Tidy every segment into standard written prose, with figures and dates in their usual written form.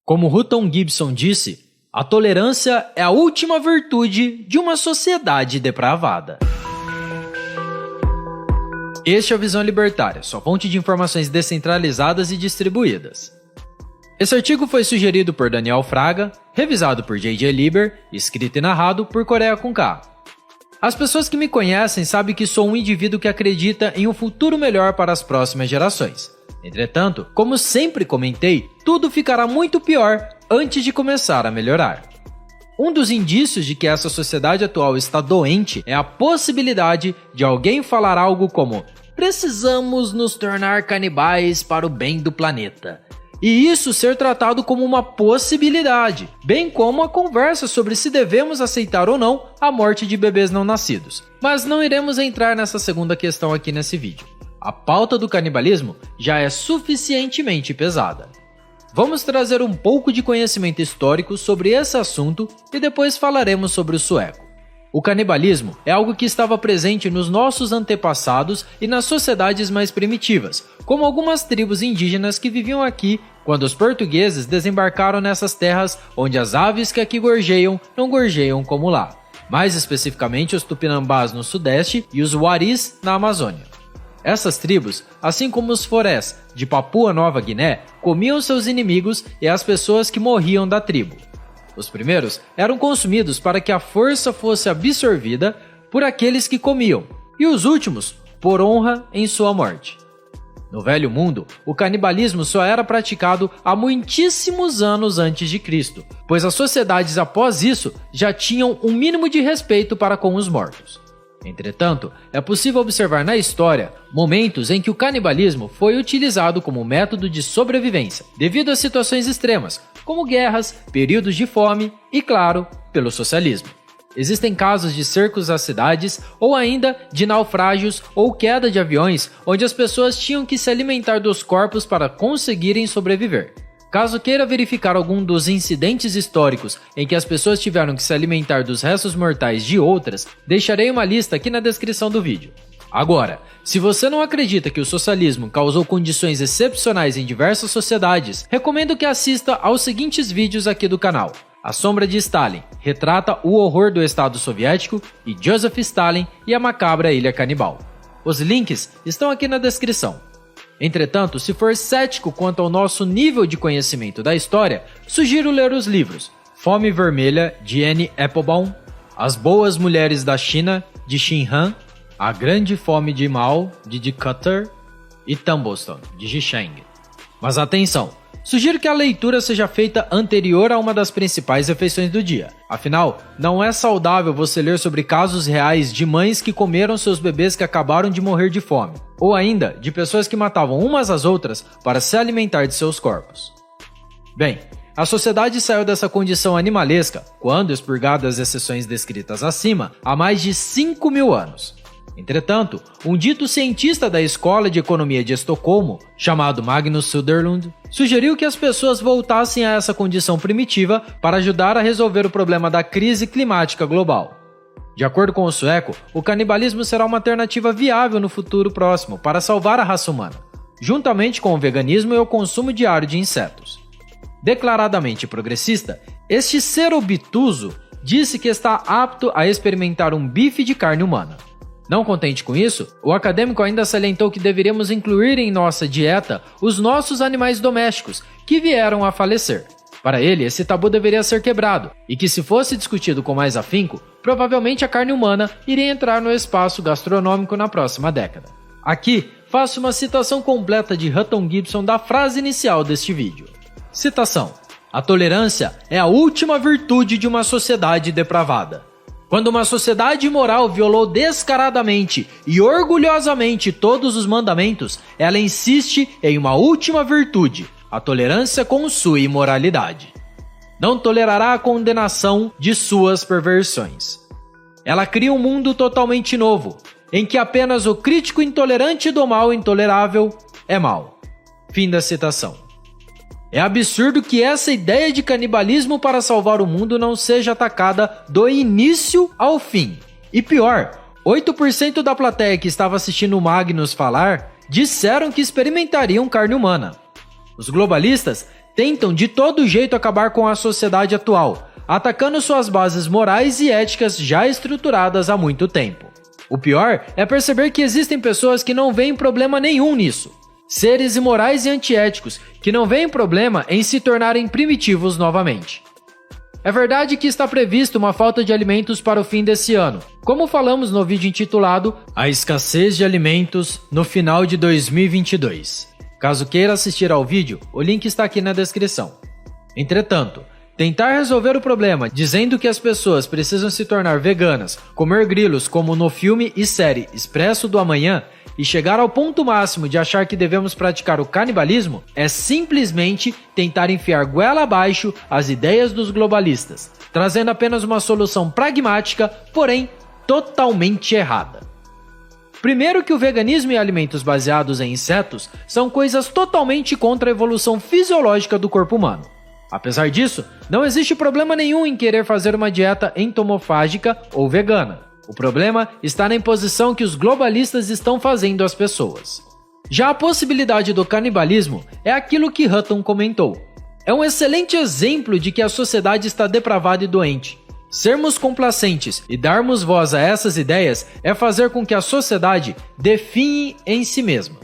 Como Hutton Gibson disse, a tolerância é a última virtude de uma sociedade depravada. Este é o Visão Libertária, sua fonte de informações descentralizadas e distribuídas. Esse artigo foi sugerido por Daniel Fraga, revisado por J.J. Lieber, escrito e narrado por Coreia com K. As pessoas que me conhecem sabem que sou um indivíduo que acredita em um futuro melhor para as próximas gerações. Entretanto, como sempre comentei, tudo ficará muito pior antes de começar a melhorar. Um dos indícios de que essa sociedade atual está doente é a possibilidade de alguém falar algo como "precisamos nos tornar canibais para o bem do planeta", e isso ser tratado como uma possibilidade, bem como a conversa sobre se devemos aceitar ou não a morte de bebês não nascidos. Mas não iremos entrar nessa segunda questão aqui nesse vídeo. A pauta do canibalismo já é suficientemente pesada. Vamos trazer um pouco de conhecimento histórico sobre esse assunto e depois falaremos sobre o sueco. O canibalismo é algo que estava presente nos nossos antepassados e nas sociedades mais primitivas, como algumas tribos indígenas que viviam aqui quando os portugueses desembarcaram nessas terras onde as aves que aqui gorjeiam não gorjeiam como lá, mais especificamente os tupinambás no sudeste e os waris na Amazônia. Essas tribos, assim como os forés de Papua Nova Guiné, comiam seus inimigos e as pessoas que morriam da tribo. Os primeiros eram consumidos para que a força fosse absorvida por aqueles que comiam, e os últimos por honra em sua morte. No Velho Mundo, o canibalismo só era praticado há muitíssimos anos antes de Cristo, pois as sociedades após isso já tinham um mínimo de respeito para com os mortos. Entretanto, é possível observar na história momentos em que o canibalismo foi utilizado como método de sobrevivência, devido a situações extremas, como guerras, períodos de fome e, claro, pelo socialismo. Existem casos de cercos às cidades ou ainda de naufrágios ou queda de aviões onde as pessoas tinham que se alimentar dos corpos para conseguirem sobreviver. Caso queira verificar algum dos incidentes históricos em que as pessoas tiveram que se alimentar dos restos mortais de outras, deixarei uma lista aqui na descrição do vídeo. Agora, se você não acredita que o socialismo causou condições excepcionais em diversas sociedades, recomendo que assista aos seguintes vídeos aqui do canal. A Sombra de Stalin retrata o horror do Estado Soviético e Joseph Stalin e a macabra Ilha Canibal. Os links estão aqui na descrição. Entretanto, se for cético quanto ao nosso nível de conhecimento da história, sugiro ler os livros Fome Vermelha, de Anne Applebaum, As Boas Mulheres da China, de Xin Han, A Grande Fome de Mao, de Dick Cutter, e Tumblestone, de Ji Sheng. Mas atenção! Sugiro que a leitura seja feita anterior a uma das principais refeições do dia. Afinal, não é saudável você ler sobre casos reais de mães que comeram seus bebês que acabaram de morrer de fome, ou ainda de pessoas que matavam umas às outras para se alimentar de seus corpos. Bem, a sociedade saiu dessa condição animalesca quando expurgada as exceções descritas acima há mais de 5.000 anos. Entretanto, um dito cientista da Escola de Economia de Estocolmo, chamado Magnus Söderlund, sugeriu que as pessoas voltassem a essa condição primitiva para ajudar a resolver o problema da crise climática global. De acordo com o sueco, o canibalismo será uma alternativa viável no futuro próximo para salvar a raça humana, juntamente com o veganismo e o consumo diário de insetos. Declaradamente progressista, este ser obtuso disse que está apto a experimentar um bife de carne humana. Não contente com isso, o acadêmico ainda salientou que deveríamos incluir em nossa dieta os nossos animais domésticos que vieram a falecer. Para ele, esse tabu deveria ser quebrado, e que se fosse discutido com mais afinco, provavelmente a carne humana iria entrar no espaço gastronômico na próxima década. Aqui, faço uma citação completa de Hutton Gibson da frase inicial deste vídeo. Citação: "A tolerância é a última virtude de uma sociedade depravada. Quando uma sociedade imoral violou descaradamente e orgulhosamente todos os mandamentos, ela insiste em uma última virtude, a tolerância com sua imoralidade. Não tolerará a condenação de suas perversões. Ela cria um mundo totalmente novo, em que apenas o crítico intolerante do mal intolerável é mal." Fim da citação. É absurdo que essa ideia de canibalismo para salvar o mundo não seja atacada do início ao fim. E pior, 8% da plateia que estava assistindo o Magnus falar disseram que experimentariam carne humana. Os globalistas tentam de todo jeito acabar com a sociedade atual, atacando suas bases morais e éticas já estruturadas há muito tempo. O pior é perceber que existem pessoas que não veem problema nenhum nisso. Seres imorais e antiéticos que não veem problema em se tornarem primitivos novamente. É verdade que está previsto uma falta de alimentos para o fim desse ano, como falamos no vídeo intitulado A Escassez de Alimentos no final de 2022. Caso queira assistir ao vídeo, o link está aqui na descrição. Entretanto, tentar resolver o problema dizendo que as pessoas precisam se tornar veganas, comer grilos como no filme e série Expresso do Amanhã e chegar ao ponto máximo de achar que devemos praticar o canibalismo é simplesmente tentar enfiar goela abaixo as ideias dos globalistas, trazendo apenas uma solução pragmática, porém totalmente errada. Primeiro que o veganismo e alimentos baseados em insetos são coisas totalmente contra a evolução fisiológica do corpo humano. Apesar disso, não existe problema nenhum em querer fazer uma dieta entomofágica ou vegana. O problema está na imposição que os globalistas estão fazendo às pessoas. Já a possibilidade do canibalismo é aquilo que Hutton comentou. É um excelente exemplo de que a sociedade está depravada e doente. Sermos complacentes e darmos voz a essas ideias é fazer com que a sociedade definhe em si mesma.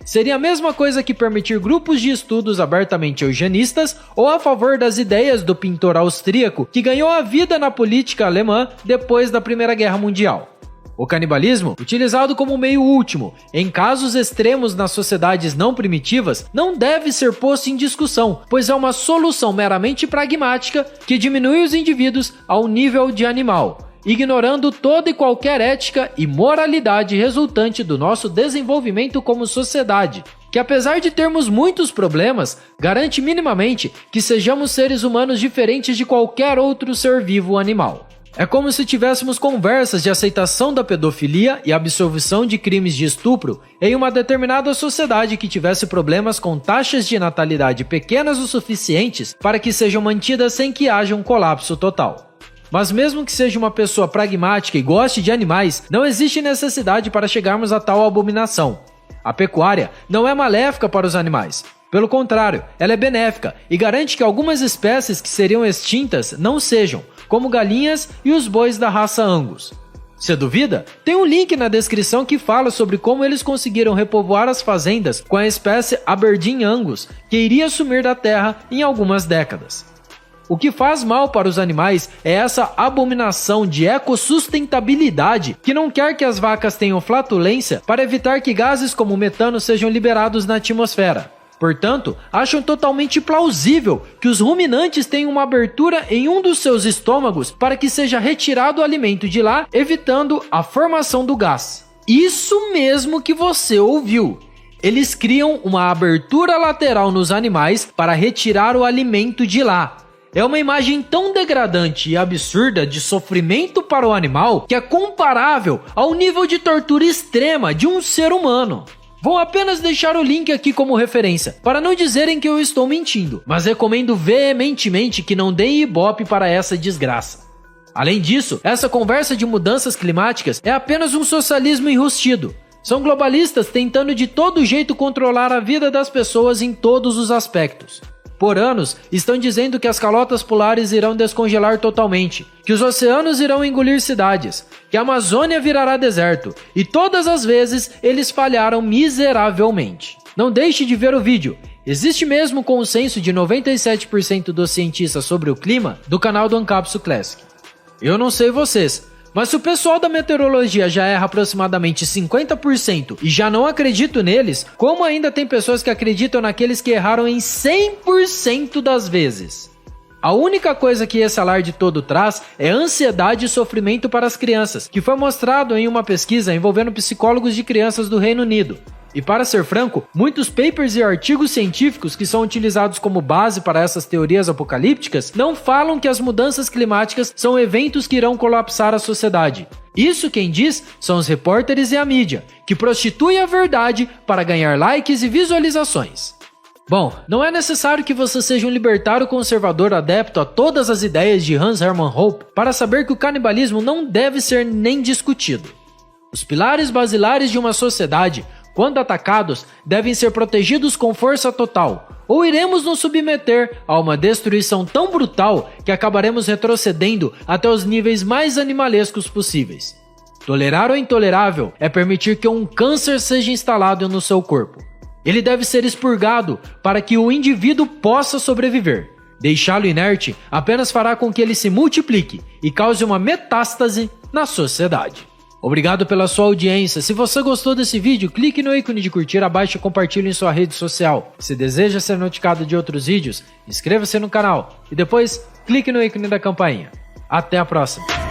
Seria a mesma coisa que permitir grupos de estudos abertamente eugenistas ou a favor das ideias do pintor austríaco que ganhou a vida na política alemã depois da Primeira Guerra Mundial. O canibalismo, utilizado como meio último, em casos extremos nas sociedades não primitivas, não deve ser posto em discussão, pois é uma solução meramente pragmática que diminui os indivíduos ao nível de animal, ignorando toda e qualquer ética e moralidade resultante do nosso desenvolvimento como sociedade, que apesar de termos muitos problemas, garante minimamente que sejamos seres humanos diferentes de qualquer outro ser vivo animal. É como se tivéssemos conversas de aceitação da pedofilia e absolvição de crimes de estupro em uma determinada sociedade que tivesse problemas com taxas de natalidade pequenas o suficientes para que sejam mantidas sem que haja um colapso total. Mas mesmo que seja uma pessoa pragmática e goste de animais, não existe necessidade para chegarmos a tal abominação. A pecuária não é maléfica para os animais. Pelo contrário, ela é benéfica e garante que algumas espécies que seriam extintas não sejam, como galinhas e os bois da raça Angus. Se duvida? Tem um link na descrição que fala sobre como eles conseguiram repovoar as fazendas com a espécie Aberdeen Angus, que iria sumir da terra em algumas décadas. O que faz mal para os animais é essa abominação de ecossustentabilidade que não quer que as vacas tenham flatulência para evitar que gases como metano sejam liberados na atmosfera. Portanto, acham totalmente plausível que os ruminantes tenham uma abertura em um dos seus estômagos para que seja retirado o alimento de lá, evitando a formação do gás. Isso mesmo que você ouviu! Eles criam uma abertura lateral nos animais para retirar o alimento de lá. É uma imagem tão degradante e absurda de sofrimento para o animal que é comparável ao nível de tortura extrema de um ser humano. Vou apenas deixar o link aqui como referência, para não dizerem que eu estou mentindo, mas recomendo veementemente que não deem ibope para essa desgraça. Além disso, essa conversa de mudanças climáticas é apenas um socialismo enrustido. São globalistas tentando de todo jeito controlar a vida das pessoas em todos os aspectos. Por anos, estão dizendo que as calotas polares irão descongelar totalmente, que os oceanos irão engolir cidades, que a Amazônia virará deserto, e todas as vezes eles falharam miseravelmente. Não deixe de ver o vídeo. Existe mesmo consenso de 97% dos cientistas sobre o clima do canal do Ancapsu Classic. Eu não sei vocês, mas se o pessoal da meteorologia já erra aproximadamente 50% e já não acredito neles, como ainda tem pessoas que acreditam naqueles que erraram em 100% das vezes? A única coisa que esse alarde todo traz é ansiedade e sofrimento para as crianças, que foi mostrado em uma pesquisa envolvendo psicólogos de crianças do Reino Unido. E para ser franco, muitos papers e artigos científicos que são utilizados como base para essas teorias apocalípticas não falam que as mudanças climáticas são eventos que irão colapsar a sociedade. Isso quem diz são os repórteres e a mídia, que prostituem a verdade para ganhar likes e visualizações. Bom, não é necessário que você seja um libertário conservador adepto a todas as ideias de Hans Hermann Hoppe para saber que o canibalismo não deve ser nem discutido. Os pilares basilares de uma sociedade, quando atacados, devem ser protegidos com força total, ou iremos nos submeter a uma destruição tão brutal que acabaremos retrocedendo até os níveis mais animalescos possíveis. Tolerar o intolerável é permitir que um câncer seja instalado no seu corpo. Ele deve ser expurgado para que o indivíduo possa sobreviver. Deixá-lo inerte apenas fará com que ele se multiplique e cause uma metástase na sociedade. Obrigado pela sua audiência. Se você gostou desse vídeo, clique no ícone de curtir abaixo e compartilhe em sua rede social. Se deseja ser notificado de outros vídeos, inscreva-se no canal e depois clique no ícone da campainha. Até a próxima!